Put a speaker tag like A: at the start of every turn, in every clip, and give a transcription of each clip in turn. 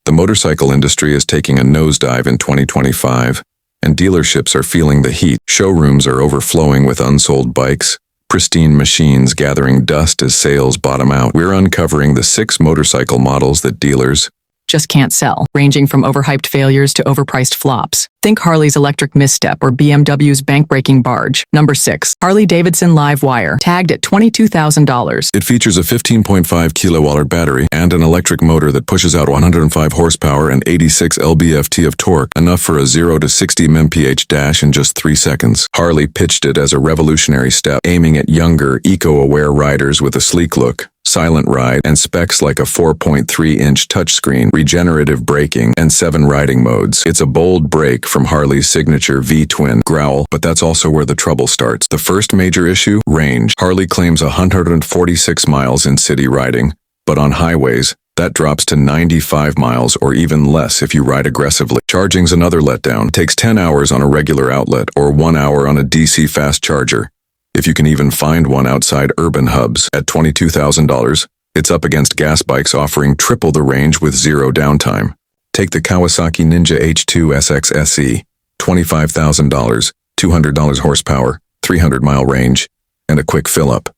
A: The motorcycle industry is taking a nosedive in 2025, and dealerships are feeling the heat. Showrooms are overflowing with unsold bikes, pristine machines gathering dust as sales bottom out. We're uncovering the 6 motorcycle models that dealers
B: just can't sell, ranging from overhyped failures to overpriced flops. Think Harley's electric misstep or BMW's bank-breaking barge. Number 6. Harley-Davidson Live Wire, tagged at $22,000.
A: It features a 15.5 kilowatt battery and an electric motor that pushes out 105 horsepower and 86 lb-ft of torque, enough for a 0 to 60 mph dash in just 3 seconds. Harley pitched it as a revolutionary step, aiming at younger, eco-aware riders with a sleek look, silent ride, and specs like a 4.3-inch touchscreen, regenerative braking, and 7 riding modes. It's a bold break from Harley's signature V-twin growl, but that's also where the trouble starts. The first major issue? Range. Harley claims 146 miles in city riding, but on highways, that drops to 95 miles or even less if you ride aggressively. Charging's another letdown. It takes 10 hours on a regular outlet or 1 hour on a DC fast charger, if you can even find one outside urban hubs. At $22,000, it's up against gas bikes offering triple the range with 0 downtime. Take the Kawasaki Ninja H2 SX SE, $25,000, $200 horsepower, 300-mile range, and a quick fill-up.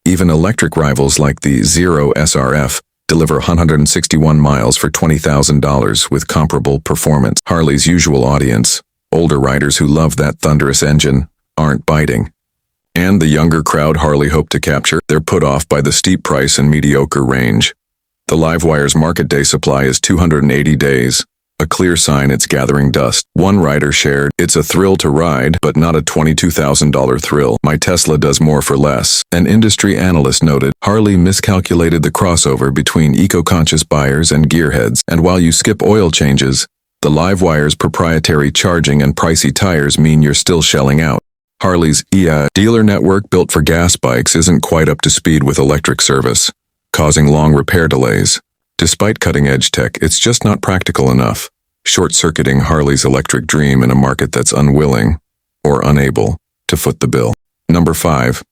A: Even electric rivals like the Zero SRF deliver 161 miles for $20,000 with comparable performance. Harley's usual audience, older riders who love that thunderous engine, aren't biting. And the younger crowd Harley hoped to capture, they're put off by the steep price and mediocre range. The Livewire's market day supply is 280 days, a clear sign it's gathering dust. One rider shared, "It's a thrill to ride, but not a $22,000 thrill. My Tesla does more for less." An industry analyst noted, Harley miscalculated the crossover between eco-conscious buyers and gearheads, and while you skip oil changes, the Livewire's proprietary charging and pricey tires mean you're still shelling out. Harley's dealer network built for gas bikes isn't quite up to speed with electric service, causing long repair delays. Despite cutting-edge tech, it's just not practical enough, short-circuiting Harley's electric dream in a market that's unwilling, or unable, to foot the bill. Number 5.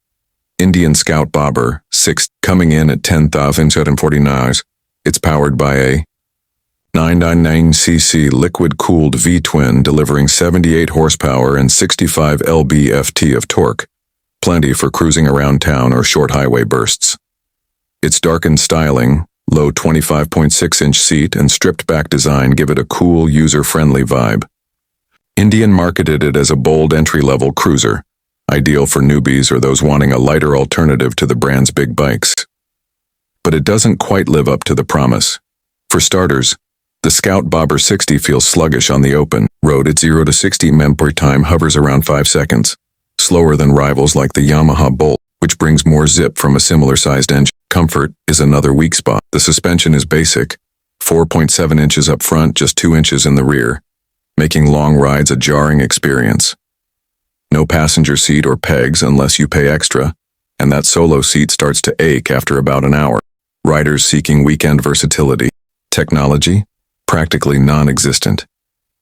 A: Indian Scout Bobber, 6, coming in at $10,749. It's powered by a 999cc liquid-cooled V-twin delivering 78 horsepower and 65 lb-ft of torque, plenty for cruising around town or short highway bursts. Its darkened styling, low 25.6-inch seat, and stripped-back design give it a cool, user-friendly vibe. Indian marketed it as a bold entry-level cruiser, ideal for newbies or those wanting a lighter alternative to the brand's big bikes. But it doesn't quite live up to the promise. For starters, the Scout Bobber 60 feels sluggish on the open road. Its 0 to 60 mph time hovers around 5 seconds, slower than rivals like the Yamaha Bolt, which brings more zip from a similar-sized engine. Comfort is another weak spot. The suspension is basic, 4.7 inches up front, just 2 inches in the rear, making long rides a jarring experience. No passenger seat or pegs unless you pay extra, and that solo seat starts to ache after about an hour. Riders seeking weekend versatility. Technology? Practically non-existent.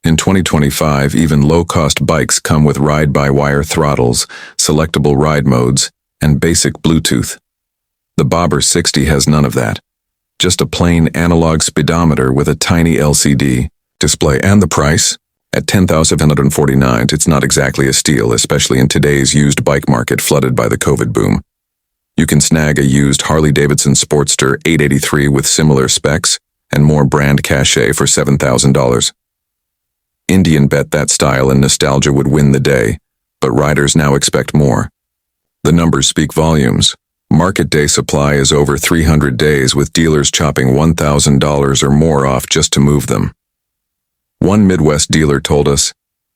A: In 2025, even low-cost bikes come with ride-by-wire throttles, selectable ride modes, and basic Bluetooth. The Bobber 60 has none of that. Just a plain analog speedometer with a tiny LCD display. And the price? At $10,749, it's not exactly a steal, especially in today's used bike market flooded by the COVID boom. You can snag a used Harley-Davidson Sportster 883 with similar specs and more brand cachet for $7,000. Indian bet that style and nostalgia would win the day, but riders now expect more. The numbers speak volumes. Market day supply is over 300 days, with dealers chopping $1,000 or more off just to move them. One Midwest dealer told us,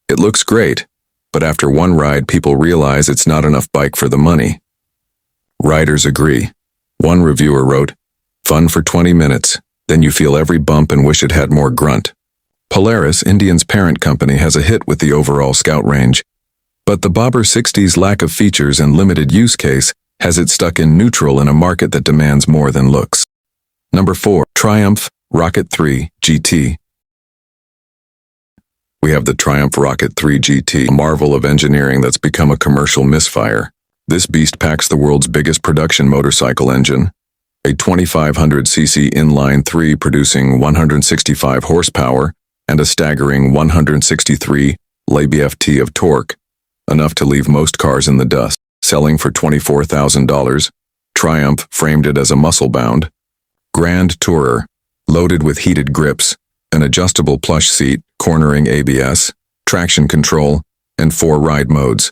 A: "It looks great, but after one ride people realize it's not enough bike for the money." Riders agree. One reviewer wrote, "Fun for 20 minutes, then you feel every bump and wish it had more grunt." Polaris, Indian's parent company, has a hit with the overall Scout range, but the Bobber 60's lack of features and limited use case has it stuck in neutral in a market that demands more than looks. Number 4. Triumph Rocket 3 GT. We have the Triumph Rocket 3 GT, a marvel of engineering that's become a commercial misfire. This beast packs the world's biggest production motorcycle engine, a 2500cc inline-3 producing 165 horsepower and a staggering 163 lb-ft of torque, enough to leave most cars in the dust. Selling for $24,000, Triumph framed it as a muscle-bound, Grand Tourer, loaded with heated grips, an adjustable plush seat, cornering ABS, traction control, and 4 ride modes.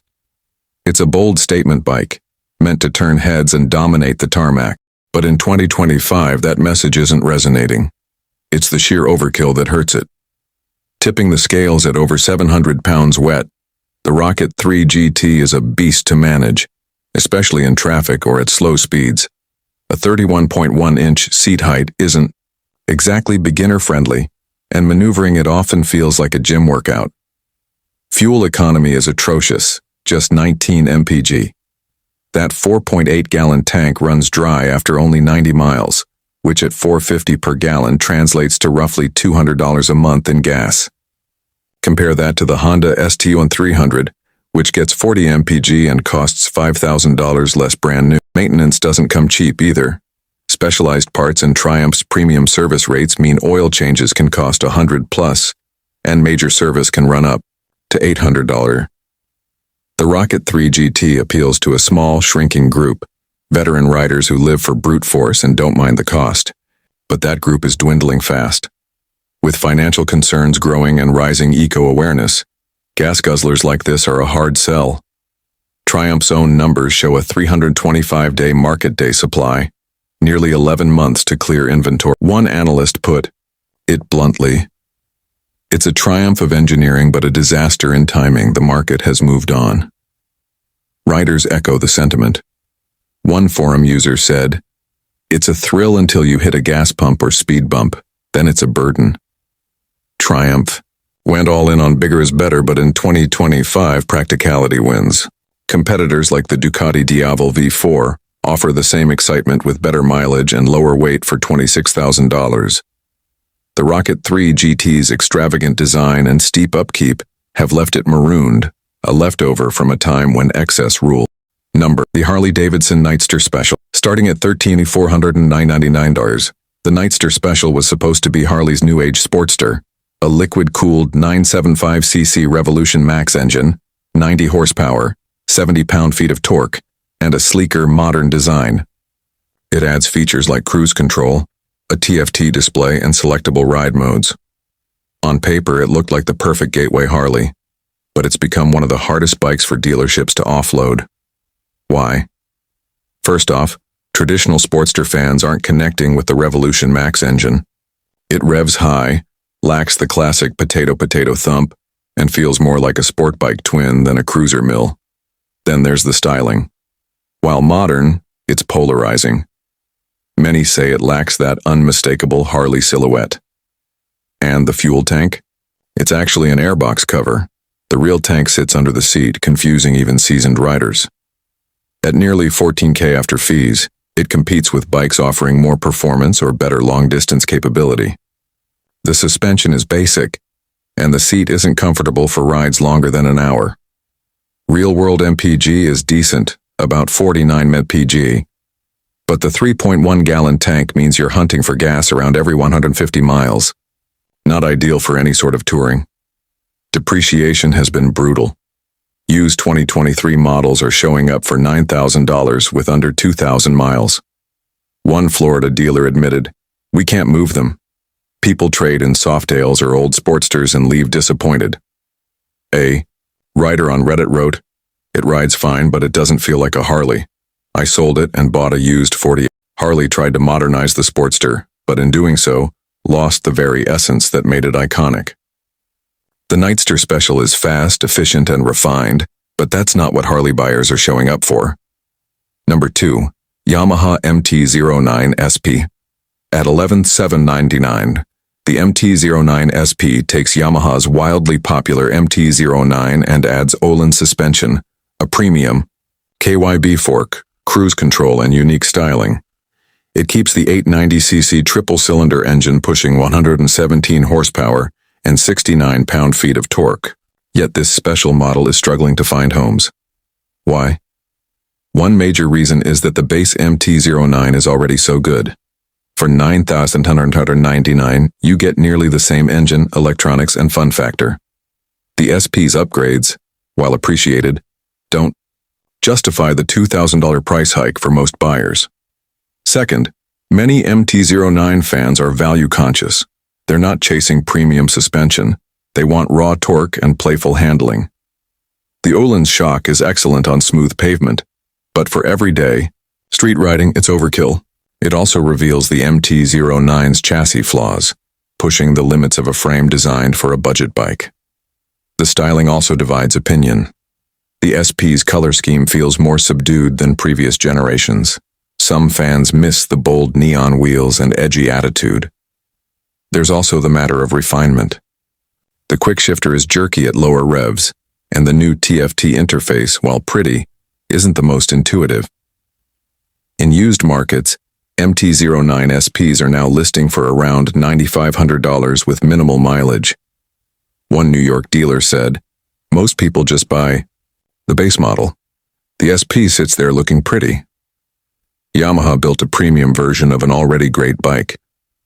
A: It's a bold statement bike, meant to turn heads and dominate the tarmac. But in 2025, that message isn't resonating. It's the sheer overkill that hurts it. Tipping the scales at over 700 pounds wet, the Rocket 3 GT is a beast to manage, especially in traffic or at slow speeds. A 31.1-inch seat height isn't exactly beginner-friendly, and maneuvering it often feels like a gym workout. Fuel economy is atrocious, just 19 mpg. That 4.8-gallon tank runs dry after only 90 miles, which at $4.50 per gallon translates to roughly $200 a month in gas. Compare that to the Honda ST1300, which gets 40 mpg and costs $5,000 less brand new. Maintenance doesn't come cheap either. Specialized parts and Triumph's premium service rates mean oil changes can cost $100+, and major service can run up to $800. The Rocket 3 GT appeals to a small, shrinking group, veteran riders who live for brute force and don't mind the cost. But that group is dwindling fast. With financial concerns growing and rising eco-awareness, gas guzzlers like this are a hard sell. Triumph's own numbers show a 325-day market day supply, nearly 11 months to clear inventory. One analyst put it bluntly, "It's a triumph of engineering but a disaster in timing. The market has moved on." Riders echo the sentiment. One forum user said, "It's a thrill until you hit a gas pump or speed bump, then it's a burden." Triumph went all in on bigger is better, but in 2025 practicality wins. Competitors like the Ducati Diavel V4 offer the same excitement with better mileage and lower weight for $26,000. The Rocket 3 GT's extravagant design and steep upkeep have left it marooned, a leftover from a time when excess ruled. The Harley-Davidson Nightster Special. Starting at $13,499, the Nightster Special was supposed to be Harley's new age Sportster, a liquid-cooled 975cc Revolution Max engine, 90 horsepower, 70 pound-feet of torque, and a sleeker, modern design. It adds features like cruise control, a TFT display, and selectable ride modes. On paper, it looked like the perfect gateway Harley, but it's become one of the hardest bikes for dealerships to offload. Why? First off, traditional Sportster fans aren't connecting with the Revolution Max engine. It revs high, lacks the classic potato-potato thump, and feels more like a sport bike twin than a cruiser mill. Then there's the styling. While modern, it's polarizing. Many say it lacks that unmistakable Harley silhouette. And the fuel tank? It's actually an airbox cover. The real tank sits under the seat, confusing even seasoned riders. At nearly $14,000 after fees, it competes with bikes offering more performance or better long-distance capability. The suspension is basic, and the seat isn't comfortable for rides longer than an hour. Real-world MPG is decent, about 49 mpg. But the 3.1-gallon tank means you're hunting for gas around every 150 miles. Not ideal for any sort of touring. Depreciation has been brutal. Used 2023 models are showing up for $9,000 with under 2,000 miles. One Florida dealer admitted, "We can't move them. People trade in Softails or old Sportsters and leave disappointed." A writer on Reddit wrote, "It rides fine, but it doesn't feel like a Harley. I sold it and bought a used 40. Harley tried to modernize the Sportster, but in doing so, lost the very essence that made it iconic." The Nightster Special is fast, efficient, and refined, but that's not what Harley buyers are showing up for. 2. Yamaha MT-09 SP. At $11,799, the MT-09 SP takes Yamaha's wildly popular MT-09 and adds Olin suspension, a premium, KYB fork, cruise control, and unique styling. It keeps the 890cc triple-cylinder engine pushing 117 horsepower and 69 pound-feet of torque. Yet this special model is struggling to find homes. Why? One major reason is that the base MT-09 is already so good. For $9,999, you get nearly the same engine, electronics, and fun factor. The SP's upgrades, while appreciated, don't justify the $2,000 price hike for most buyers. Second, many MT-09 fans are value conscious. They're not chasing premium suspension. They want raw torque and playful handling. The Öhlins shock is excellent on smooth pavement, but for everyday street riding, it's overkill. It also reveals the MT-09's chassis flaws, pushing the limits of a frame designed for a budget bike. The styling also divides opinion. The SP's color scheme feels more subdued than previous generations. Some fans miss the bold neon wheels and edgy attitude. There's also the matter of refinement. The quickshifter is jerky at lower revs, and the new TFT interface, while pretty, isn't the most intuitive. In used markets, MT-09 SPs are now listing for around $9,500 with minimal mileage. One New York dealer said, "Most people just buy the base model. The SP sits there looking pretty." Yamaha built a premium version of an already great bike,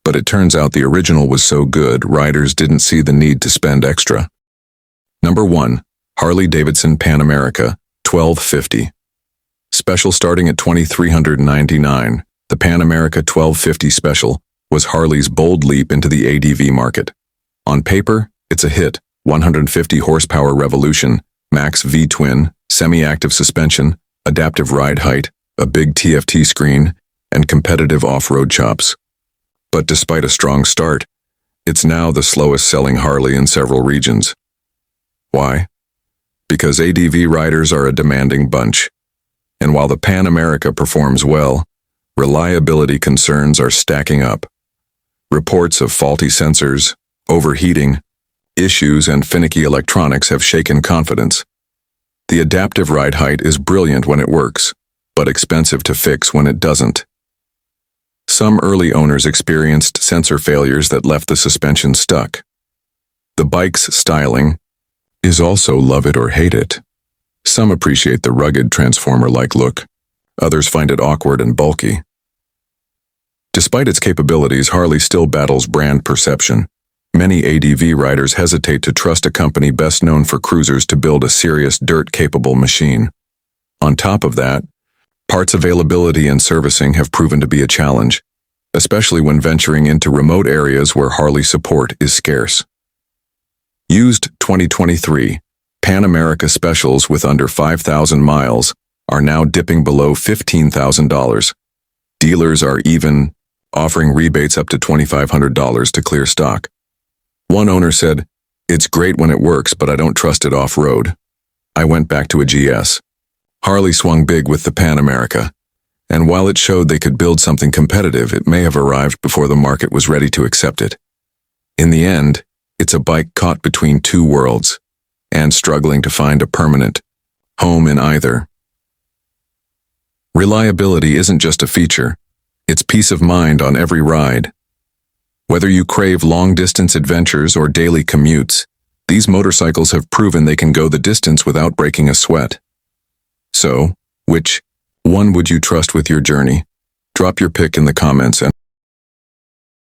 A: but it turns out the original was so good, riders didn't see the need to spend extra. Number 1. Harley-Davidson Pan America, $1,250. Special starting at $2,399, the Pan America 1250 Special was Harley's bold leap into the ADV market. On paper, it's a hit: 150 horsepower revolution, max V-twin, semi-active suspension, adaptive ride height, a big TFT screen, and competitive off-road chops. But despite a strong start, it's now the slowest-selling Harley in several regions. Why? Because ADV riders are a demanding bunch. And while the Pan America performs well, reliability concerns are stacking up. Reports of faulty sensors, overheating, issues, and finicky electronics have shaken confidence. The adaptive ride height is brilliant when it works, but expensive to fix when it doesn't. Some early owners experienced sensor failures that left the suspension stuck. The bike's styling is also love it or hate it. Some appreciate the rugged transformer-like look. Others find it awkward and bulky. Despite its capabilities, Harley still battles brand perception. Many ADV riders hesitate to trust a company best known for cruisers to build a serious dirt-capable machine. On top of that, parts availability and servicing have proven to be a challenge, especially when venturing into remote areas where Harley support is scarce. Used 2023 Pan America Specials with under 5,000 miles are now dipping below $15,000. Dealers are even offering rebates up to $2,500 to clear stock. One owner said, "It's great when it works, but I don't trust it off-road. I went back to a GS." Harley swung big with the Pan America, and while it showed they could build something competitive, it may have arrived before the market was ready to accept it. In the end, it's a bike caught between two worlds, and struggling to find a permanent home in either. Reliability isn't just a feature, it's peace of mind on every ride. Whether you crave long-distance adventures or daily commutes, these motorcycles have proven they can go the distance without breaking a sweat. So, which one would you trust with your journey? Drop your pick in the comments and